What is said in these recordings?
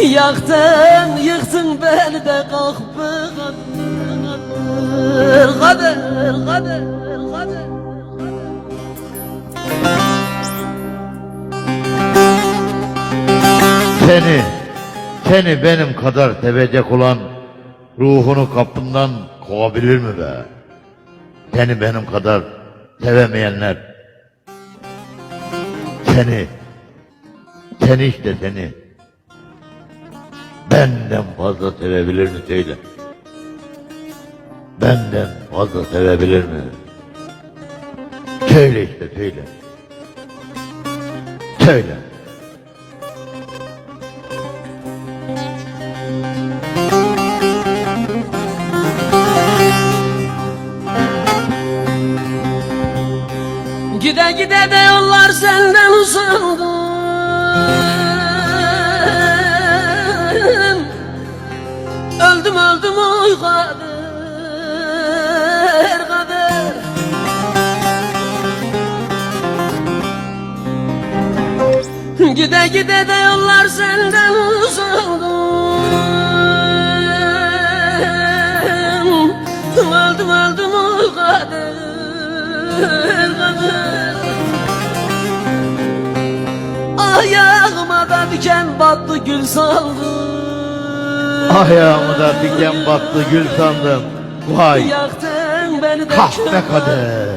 Yaktın yıktın beni de kalkıp kader kader kader. Seni benim kadar sevecek olan ruhunu kapından kovabilir mi be? Seni benim kadar sevemeyenler seni işte seni benden fazla sevebilir mi söyle? Benden fazla sevebilir mi? Söyle işte söyle. Söyle. Gide gide de yollar senden usandı. Öldüm öldüm oy kader kader. Gide gide de yollar senden usandı. Öldüm öldüm oy kader kader. Ayağıma da diken battı gül sandım. Ayağımı da diken battı gül sandım. Vay Yaktın beni de kahpe kader.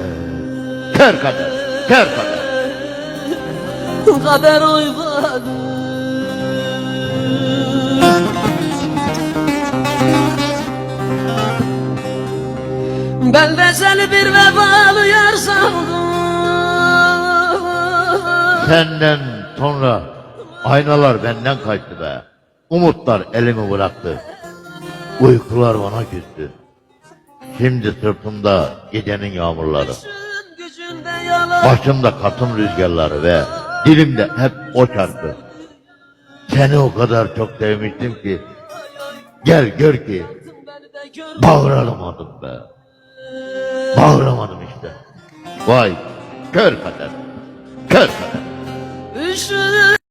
Kör kader. Kör kader. kader oynadı. Ben de seni bir vefalı yar sandım. Senden sonra aynalar benden kaçtı be. Umutlar elimi bıraktı. Uykular bana küstü. Şimdi sırtımda gecenin yağmurları. Başımda katım rüzgarları ve dilimde hep o şarkı. Seni o kadar çok sevmiştim ki gel gör ki bağıramadım be. Bağıramadım işte. Vay kör kader. Kör kader. Üşüdüm.